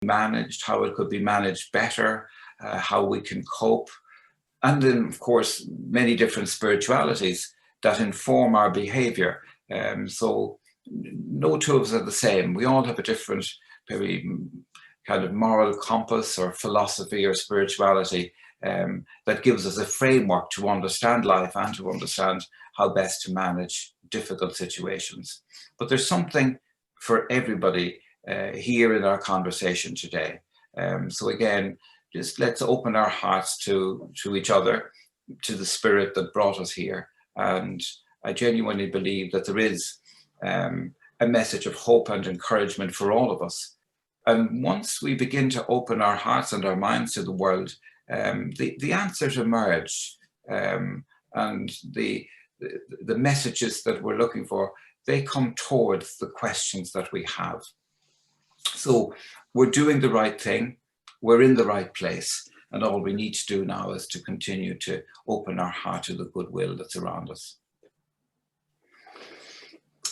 managed, how it could be managed better, how we can cope. And then, of course, many different spiritualities that inform our behavior. So no two of us are the same. We all have a different, very kind of moral compass or philosophy or spirituality that gives us a framework to understand life and to understand how best to manage difficult situations. But there's something for everybody here in our conversation today. So again, just let's open our hearts to each other, to the spirit that brought us here. And I genuinely believe that there is a message of hope and encouragement for all of us. And once we begin to open our hearts and our minds to the world, the answers emerge, and the messages that we're looking for, they come towards the questions that we have. So we're doing the right thing, we're in the right place, and all we need to do now is to continue to open our heart to the goodwill that's around us.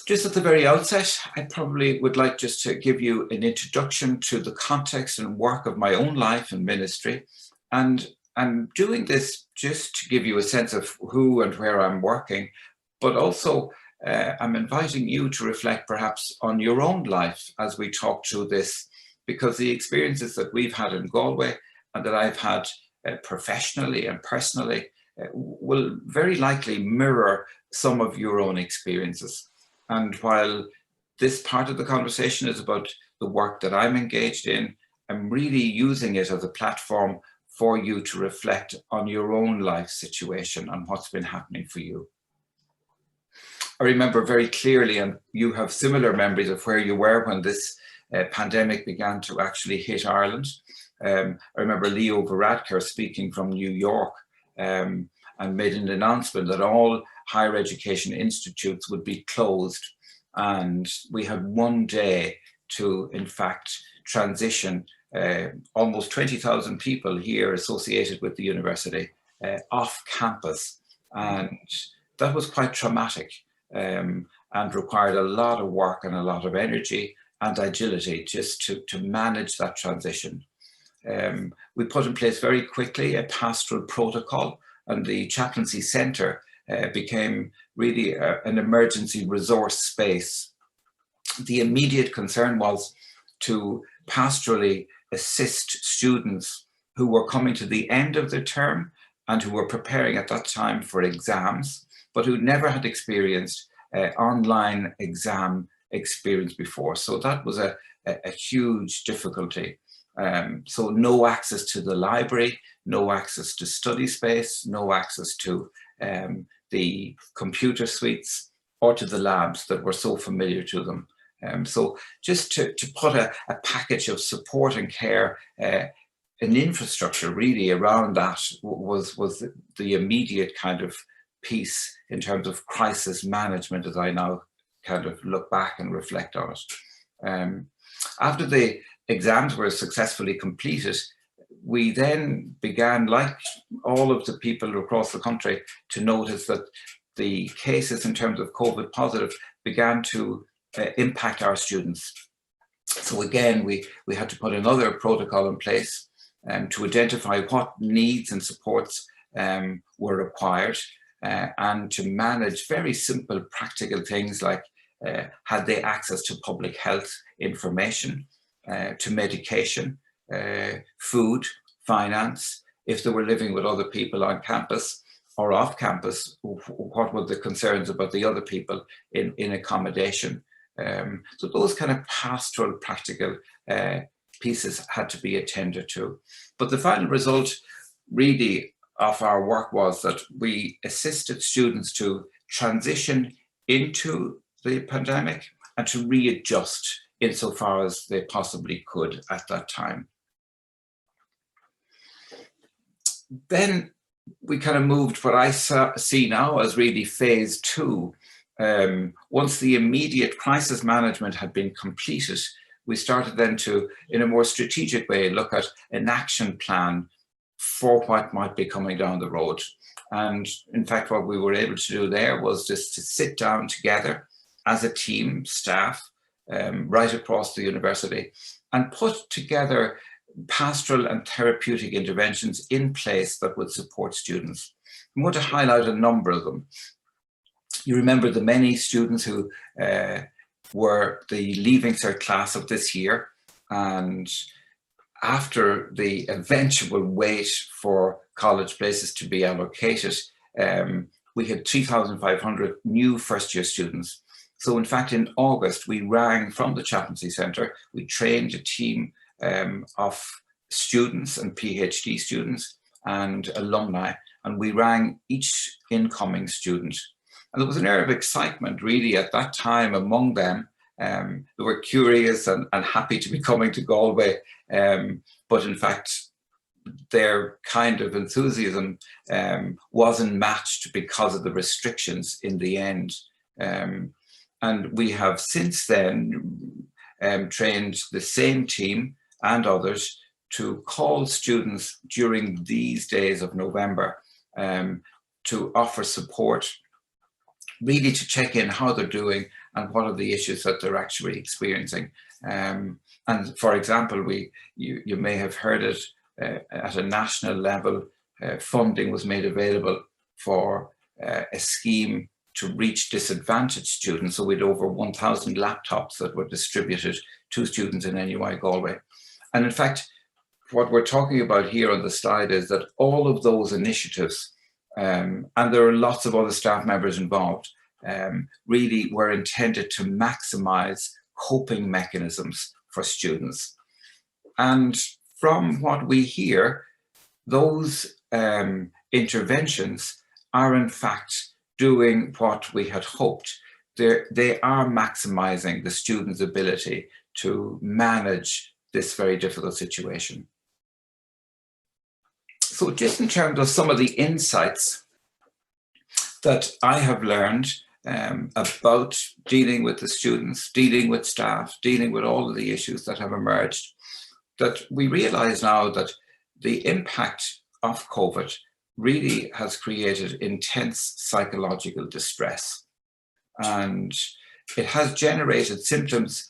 Just at the very outset, I probably would like just to give you an introduction to the context and work of my own life and ministry. And I'm doing this just to give you a sense of who and where I'm working, but also I'm inviting you to reflect perhaps on your own life as we talk through this, because the experiences that we've had in Galway and that I've had professionally and personally will very likely mirror some of your own experiences. And while this part of the conversation is about the work that I'm engaged in, I'm really using it as a platform for you to reflect on your own life situation and what's been happening for you. I remember very clearly, and you have similar memories of where you were when this pandemic began to actually hit Ireland. I remember Leo Varadkar speaking from New York and made an announcement that all higher education institutes would be closed. And we had one day to, in fact, transition almost 20,000 people here associated with the university off campus. And that was quite traumatic and required a lot of work and a lot of energy and agility just to manage that transition. We put in place very quickly a pastoral protocol, and the chaplaincy centre became really an emergency resource space. The immediate concern was to pastorally assist students who were coming to the end of their term and who were preparing at that time for exams, but who never had experienced online exam experience before. So that was a huge difficulty. So no access to the library, no access to study space, no access to the computer suites or to the labs that were so familiar to them. So just to put a package of support and care, an infrastructure really around that was the immediate kind of piece in terms of crisis management, as I now kind of look back and reflect on it. After the exams were successfully completed, we then began, like all of the people across the country, to notice that the cases in terms of COVID positive began to impact our students. So again, we had to put another protocol in place to identify what needs and supports were required and to manage very simple practical things like had they access to public health information, to medication, food, finance, if they were living with other people on campus or off campus, what were the concerns about the other people in accommodation. So those kind of pastoral practical pieces had to be attended to. But the final result really of our work was that we assisted students to transition into the pandemic and to readjust insofar as they possibly could at that time. Then we kind of moved what I see now as really phase two. Once the immediate crisis management had been completed, we started then to, in a more strategic way, look at an action plan for what might be coming down the road. And in fact, what we were able to do there was just to sit down together as a team, staff, right across the university, and put together pastoral and therapeutic interventions in place that would support students. I'm going to highlight a number of them. You remember the many students who were the Leaving Cert class of this year, and after the eventual wait for college places to be allocated, we had 3,500 new first-year students. So in fact, in August, we rang from the Chaplaincy Centre, we trained a team of students and PhD students and alumni, and we rang each incoming student. And there was an air of excitement really at that time among them. They were curious and happy to be coming to Galway, but in fact, their kind of enthusiasm wasn't matched because of the restrictions in the end. And we have since then trained the same team and others to call students during these days of November to offer support, really to check in how they're doing and what are the issues that they're actually experiencing. And for example, you may have heard it at a national level, funding was made available for a scheme to reach disadvantaged students. So we had over 1,000 laptops that were distributed to students in NUI Galway. And in fact, what we're talking about here on the slide is that all of those initiatives, and there are lots of other staff members involved, really were intended to maximize coping mechanisms for students. And from what we hear, those interventions are in fact doing what we had hoped. They are maximizing the student's ability to manage this very difficult situation. So just in terms of some of the insights that I have learned about dealing with the students, dealing with staff, dealing with all of the issues that have emerged, that we realize now that the impact of COVID really has created intense psychological distress. And it has generated symptoms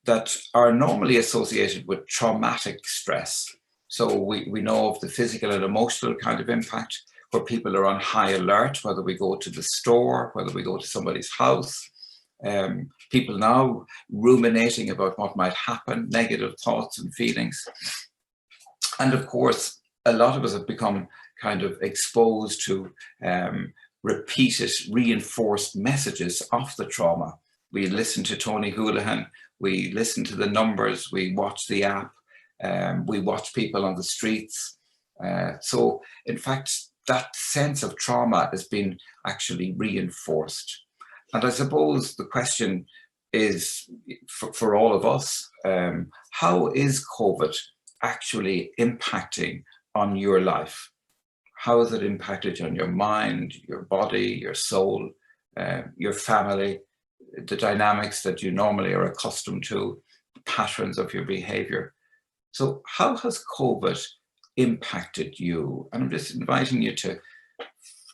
that are normally associated with traumatic stress. So we know of the physical and emotional kind of impact, where people are on high alert, whether we go to the store, whether we go to somebody's house. People now ruminating about what might happen, negative thoughts and feelings. And of course, a lot of us have become kind of exposed to repeated, reinforced messages of the trauma. We listen to Tony Houlihan, we listen to the numbers, we watch the app, we watch people on the streets. So in fact, that sense of trauma has been actually reinforced. And I suppose the question is for all of us, how is COVID actually impacting on your life? How has it impacted on your mind, your body, your soul, your family, the dynamics that you normally are accustomed to, patterns of your behavior? So how has COVID impacted you? And I'm just inviting you to,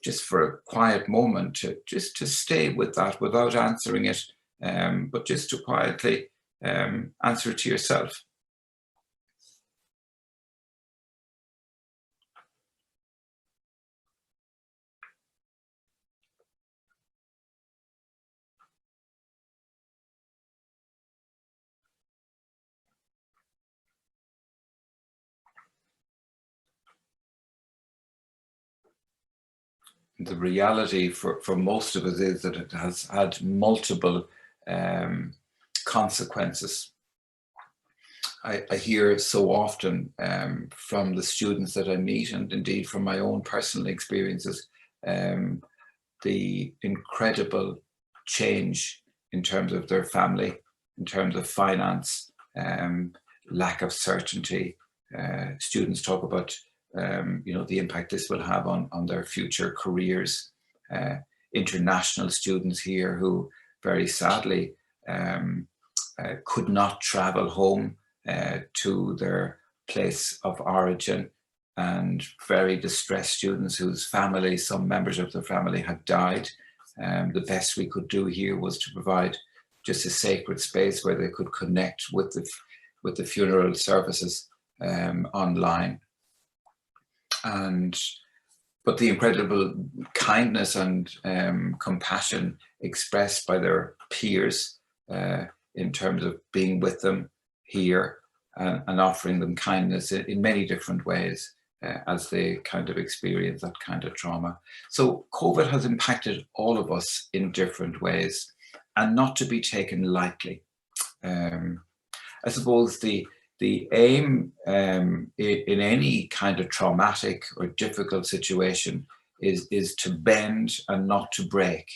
just for a quiet moment, to stay with that without answering it, but just to quietly answer it to yourself. The reality for most of us is that it has had multiple consequences. I hear so often from the students that I meet, and indeed from my own personal experiences, the incredible change in terms of their family, in terms of finance, lack of certainty. Students talk about the impact this will have on their future careers. International students here who very sadly could not travel home to their place of origin, and very distressed students whose family, some members of their family had died. The best we could do here was to provide just a sacred space where they could connect with with the funeral services online. But the incredible kindness and compassion expressed by their peers in terms of being with them here and offering them kindness in many different ways as they kind of experience that kind of trauma. So COVID has impacted all of us in different ways, and not to be taken lightly. I suppose the aim in any kind of traumatic or difficult situation is to bend and not to break.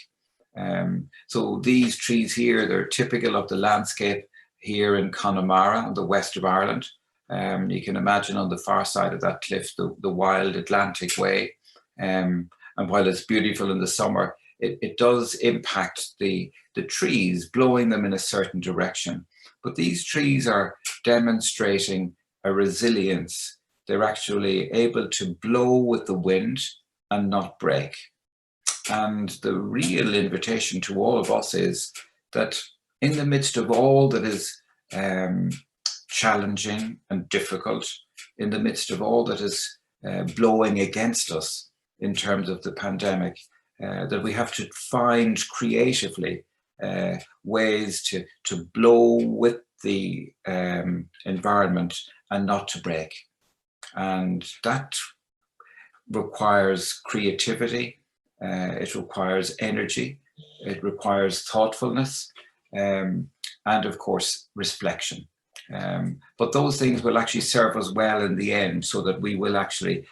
So these trees here, they're typical of the landscape here in Connemara in the west of Ireland. You can imagine on the far side of that cliff, the wild Atlantic Way. And while it's beautiful in the summer, it does impact the trees, blowing them in a certain direction. But these trees are demonstrating a resilience. They're actually able to blow with the wind and not break. And the real invitation to all of us is that in the midst of all that is challenging and difficult, in the midst of all that is blowing against us in terms of the pandemic, that we have to find creatively ways to blow with the environment and not to break. And that requires creativity, it requires energy, it requires thoughtfulness, and of course reflection. But those things will actually serve us well in the end, so that we will actually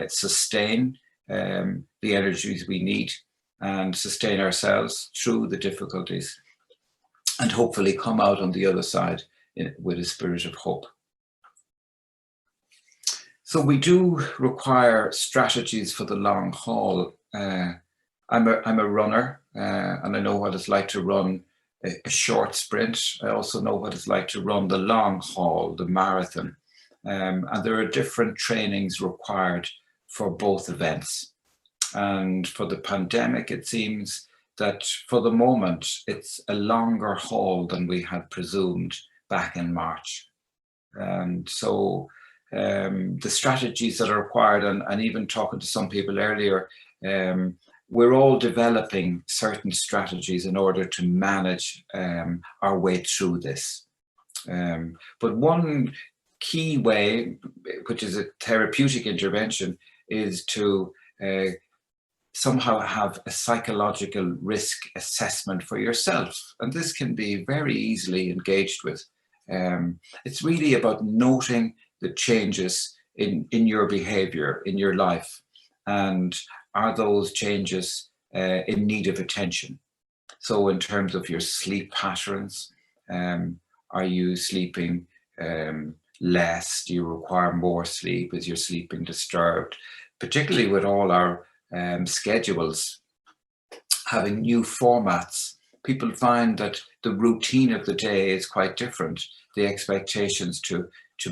sustain the energies we need and sustain ourselves through the difficulties, and hopefully come out on the other side with a spirit of hope. So we do require strategies for the long haul. I'm a runner, and I know what it's like to run a short sprint. I also know what it's like to run the long haul, the marathon. And there are different trainings required for both events. And for the pandemic, it seems that for the moment, it's a longer haul than we had presumed back in March. And so the strategies that are required, and even talking to some people earlier, we're all developing certain strategies in order to manage our way through this. But one key way, which is a therapeutic intervention, is to somehow have a psychological risk assessment for yourself. And this can be very easily engaged with. It's really about noting the changes in your behavior, in your life. And are those changes in need of attention? So in terms of your sleep patterns, are you sleeping less? Do you require more sleep? Is your sleeping disturbed? Particularly with all our schedules having new formats, people find that the routine of the day is quite different. The expectations to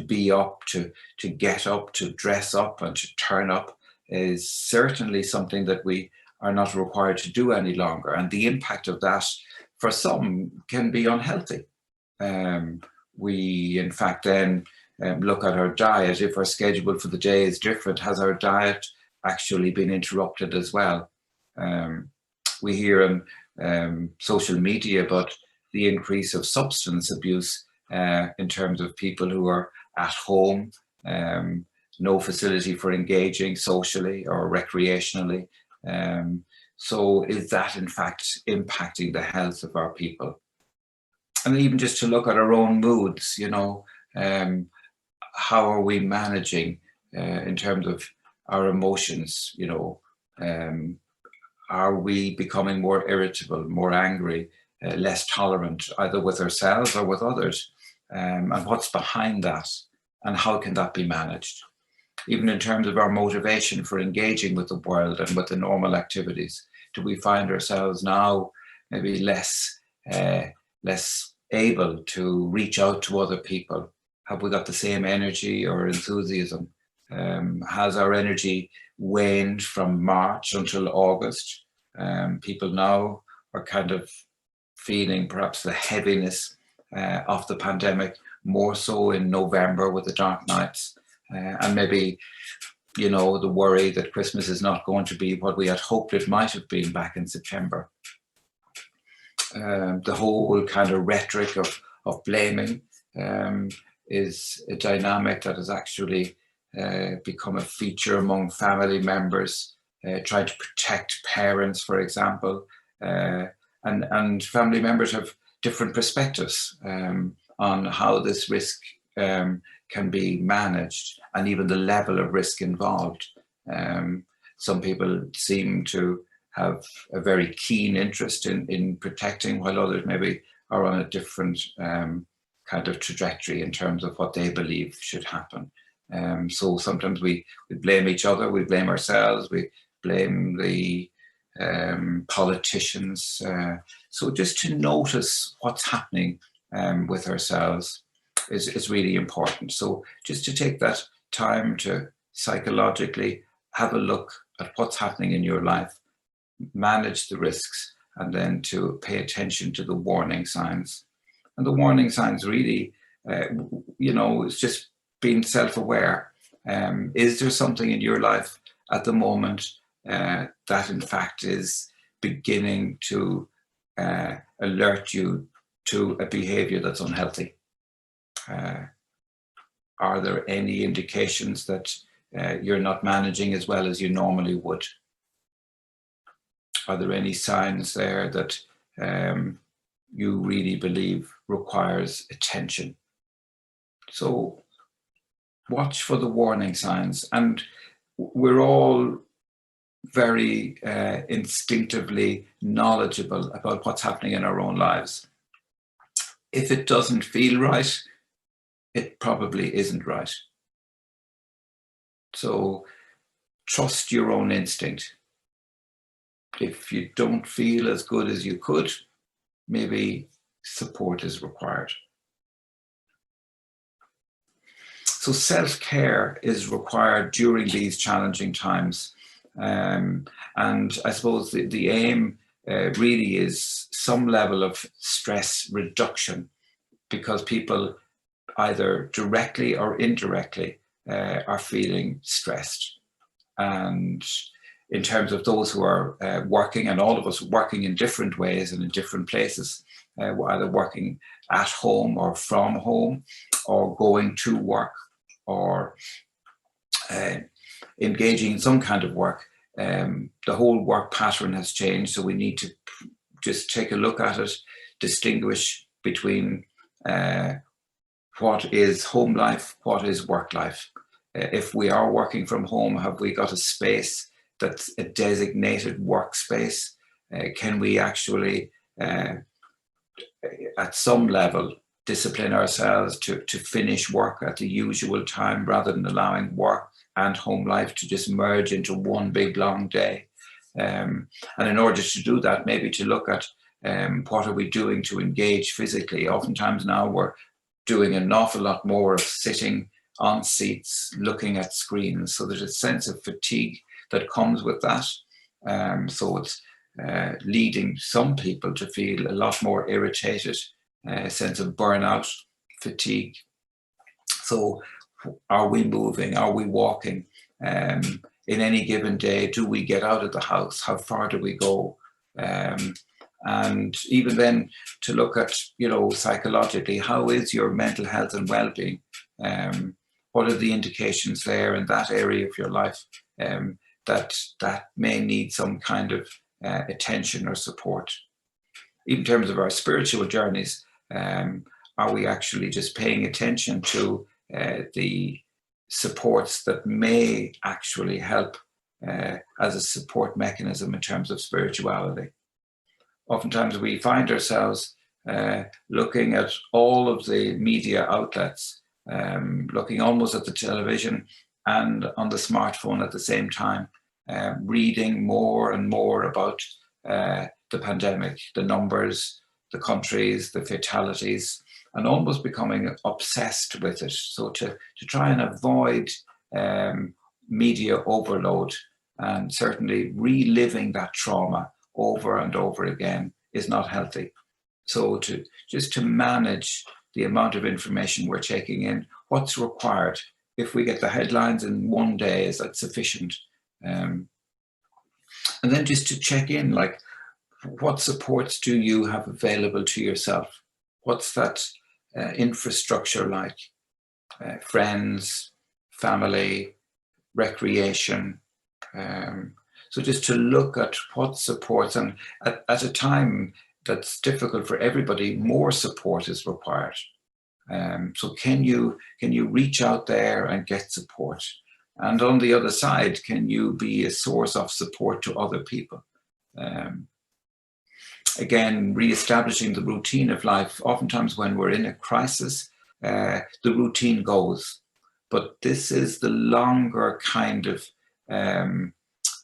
be up, to get up, to dress up and to turn up is certainly something that we are not required to do any longer. And the impact of that for some can be unhealthy. We in fact then look at our diet. If our schedule for the day is different, has our diet actually been interrupted as well? We hear on social media about the increase of substance abuse in terms of people who are at home, no facility for engaging socially or recreationally. So is that in fact impacting the health of our people? And even just to look at our own moods, you know, how are we managing in terms of our emotions? You know, are we becoming more irritable, more angry, less tolerant, either with ourselves or with others? And what's behind that? And how can that be managed? Even in terms of our motivation for engaging with the world and with the normal activities, do we find ourselves now maybe less able to reach out to other people? Have we got the same energy or enthusiasm? Has our energy waned from March until August? People now are kind of feeling perhaps the heaviness of the pandemic more so in November with the dark nights, and maybe, you know, the worry that Christmas is not going to be what we had hoped it might have been back in September. The whole kind of rhetoric of blaming is a dynamic that has actually become a feature among family members, trying to protect parents, for example, and family members have different perspectives on how this risk can be managed, and even the level of risk involved. Some people seem to have a very keen interest in protecting, while others maybe are on a different kind of trajectory in terms of what they believe should happen. So sometimes we blame each other, we blame ourselves, we blame the politicians. So just to notice what's happening with ourselves is really important. So just to take that time to psychologically have a look at what's happening in your life, manage the risks, and then to pay attention to the warning signs. And the warning signs really, you know, it's just being self-aware. Is there something in your life at the moment that in fact is beginning to alert you to a behavior that's unhealthy? Are there any indications that you're not managing as well as you normally would? Are there any signs there that you really believe requires attention? So watch for the warning signs. And we're all very instinctively knowledgeable about what's happening in our own lives. If it doesn't feel right, it probably isn't right. So trust your own instinct. If you don't feel as good as you could, maybe support is required. So self-care is required during these challenging times. And I suppose the aim really is some level of stress reduction, because people either directly or indirectly are feeling stressed. And in terms of those who are working, and all of us working in different ways and in different places, either working at home or from home, or going to work, or engaging in some kind of work, the whole work pattern has changed. So we need to just take a look at it, distinguish between what is home life, what is work life. If we are working from home, have we got a space that's a designated workspace? Can we actually, at some level, discipline ourselves to finish work at the usual time, rather than allowing work and home life to just merge into one big long day? And in order to do that, maybe to look at what are we doing to engage physically. Oftentimes now we're doing an awful lot more of sitting on seats, looking at screens. So there's a sense of fatigue that comes with that. So it's leading some people to feel a lot more irritated, a sense of burnout, fatigue. So are we moving? Are we walking? In any given day, do we get out of the house? How far do we go? And even then to look at, you know, psychologically, how is your mental health and well-being? What are the indications there in that area of your life that may need some kind of attention or support? Even in terms of our spiritual journeys, are we actually just paying attention to the supports that may actually help as a support mechanism in terms of spirituality? Oftentimes we find ourselves looking at all of the media outlets, looking almost at the television and on the smartphone at the same time, reading more and more about the pandemic, the numbers, the countries, the fatalities, and almost becoming obsessed with it. So to try and avoid media overload, and certainly reliving that trauma over and over again, is not healthy. So to manage the amount of information we're taking in, what's required. If we get the headlines in one day, is that sufficient? And then just to check in, like, what supports do you have available to yourself? What's that infrastructure like? Friends, family, recreation. So just to look at what supports, and at a time that's difficult for everybody, more support is required. So can you reach out there and get support? And on the other side, can you be a source of support to other people? Again, re-establishing the routine of life. Oftentimes when we're in a crisis, the routine goes. But this is the longer kind of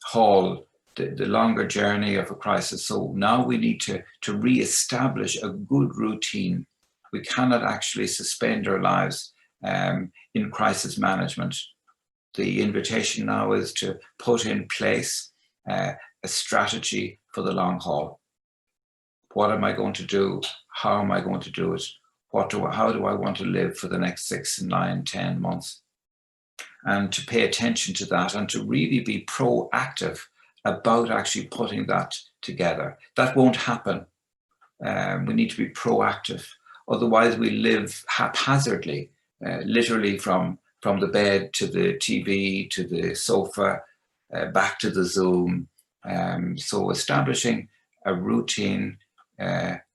haul, the longer journey of a crisis. So now we need to re-establish a good routine. We cannot actually suspend our lives in crisis management. The invitation now is to put in place a strategy for the long haul. What am I going to do? How am I going to do it? How do I want to live for the next 6, 9, 10 months? And to pay attention to that and to really be proactive about actually putting that together. That won't happen. We need to be proactive. Otherwise, we live haphazardly, literally from the bed to the TV to the sofa, back to the Zoom. So establishing a routine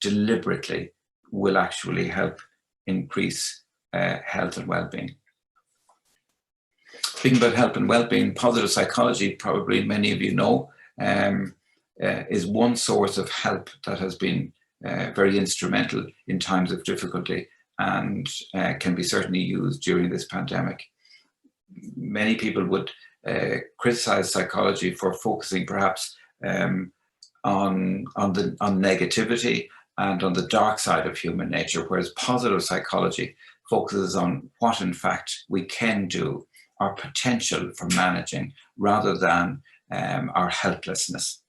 deliberately will actually help increase health and well-being. Speaking about health and well-being, positive psychology, probably many of you know, is one source of help that has been very instrumental in times of difficulty and can be certainly used during this pandemic. Many people would criticize psychology for focusing perhaps on negativity and on the dark side of human nature, whereas positive psychology focuses on what in fact we can do, our potential for managing, rather than our helplessness.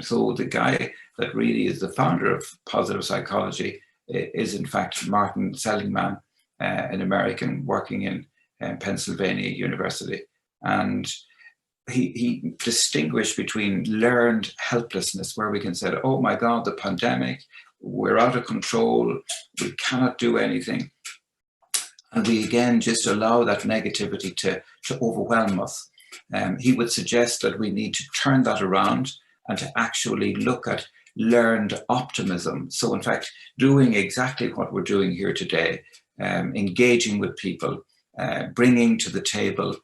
So the guy that really is the founder of positive psychology is in fact Martin Seligman, an American working in Pennsylvania University. And he distinguished between learned helplessness, where we can say, oh my God, the pandemic, we're out of control, we cannot do anything. And we again just allow that negativity to overwhelm us. He would suggest that we need to turn that around and to actually look at learned optimism. So in fact, doing exactly what we're doing here today, engaging with people, bringing to the table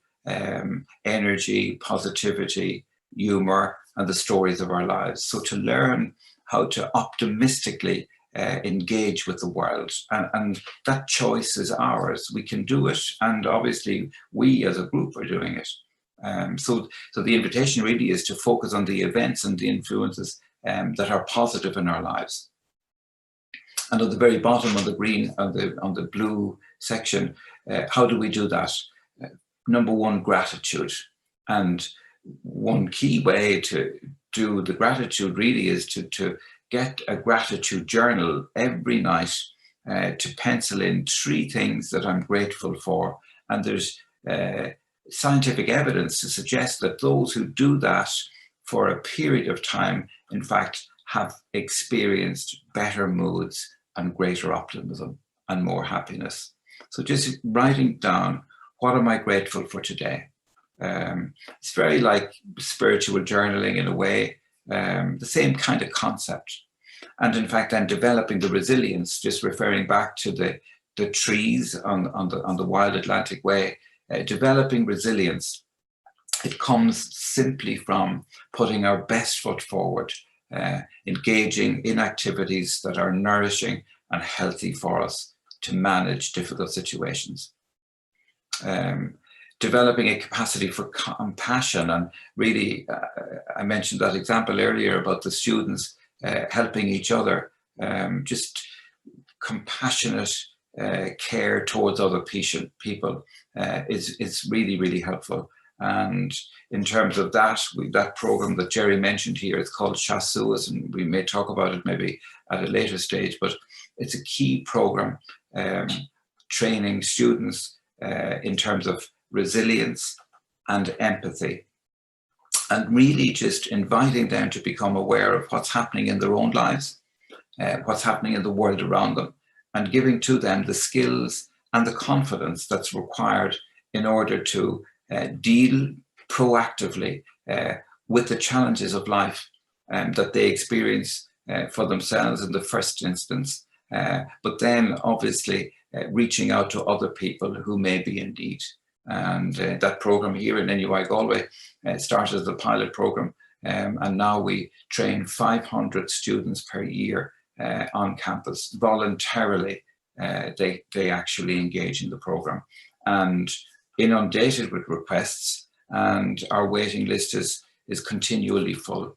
energy, positivity, humor, and the stories of our lives. So to learn how to optimistically engage with the world, and that choice is ours. We can do it, and obviously we as a group are doing it. So the invitation really is to focus on the events and the influences that are positive in our lives. And at the very bottom on the green, on the blue section, how do we do that? Number one, gratitude. And one key way to do the gratitude really is to get a gratitude journal every night, to pencil in 3 things that I'm grateful for. And there's scientific evidence to suggest that those who do that for a period of time, in fact, have experienced better moods and greater optimism and more happiness. So just writing down, what am I grateful for today? It's very like spiritual journaling in a way, the same kind of concept. And in fact, then developing the resilience, just referring back to the trees on the Wild Atlantic Way, developing resilience. It comes simply from putting our best foot forward, engaging in activities that are nourishing and healthy for us to manage difficult situations. Developing a capacity for compassion, and really, I mentioned that example earlier about the students helping each other, just compassionate care towards other people is really, really helpful. And in terms of that, that program that Jerry mentioned here, it's called Chasseurs, and we may talk about it maybe at a later stage, but it's a key program, training students in terms of resilience and empathy, and really just inviting them to become aware of what's happening in their own lives, what's happening in the world around them, and giving to them the skills and the confidence that's required in order to deal proactively with the challenges of life that they experience for themselves in the first instance, but then obviously reaching out to other people who may be in need. And that program here in NUI Galway started as a pilot program, and now we train 500 students per year on campus. Voluntarily, they actually engage in the program, and inundated with requests, and our waiting list is continually full.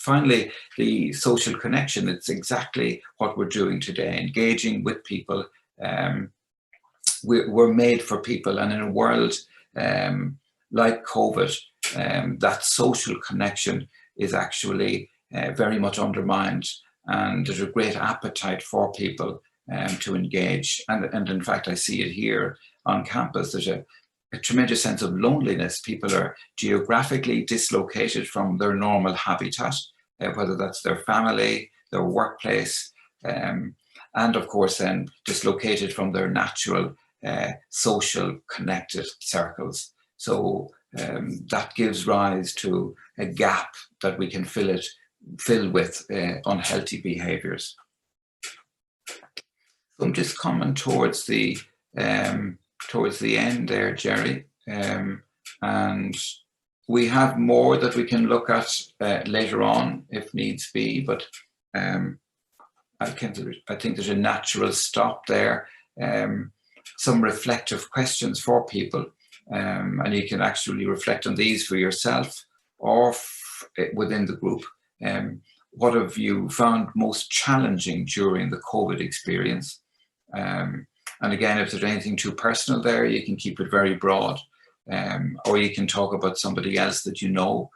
Finally, the social connection, it's exactly what we're doing today, engaging with people. We're made for people, and in a world like COVID, that social connection is actually very much undermined, and there's a great appetite for people to engage. And in fact, I see it here on campus. There's a tremendous sense of loneliness. People are geographically dislocated from their normal habitat, whether that's their family, their workplace, and of course then dislocated from their natural social connected circles. So that gives rise to a gap that we can fill with unhealthy behaviours. So I'm just coming towards the end there, Jerry, and we have more that we can look at later on if needs be, but I think there's a natural stop there. Some reflective questions for people, and you can actually reflect on these for yourself or within the group. What have you found most challenging during the COVID experience? And again, if there's anything too personal there, you can keep it very broad, or you can talk about somebody else that you know,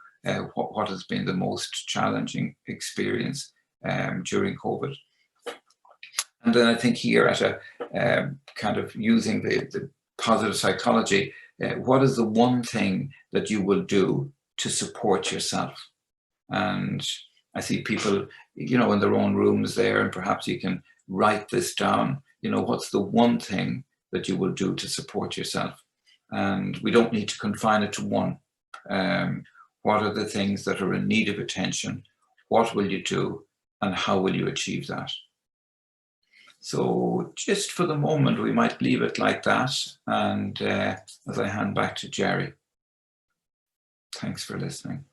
what has been the most challenging experience during COVID. And then I think here at a kind of using the positive psychology, what is the one thing that you will do to support yourself? And I see people, in their own rooms there, and perhaps you can write this down. What's the one thing that you will do to support yourself? And we don't need to confine it to one. What are the things that are in need of attention? What will you do? And how will you achieve that? So just for the moment, we might leave it like that. And as I hand back to Jerry, thanks for listening.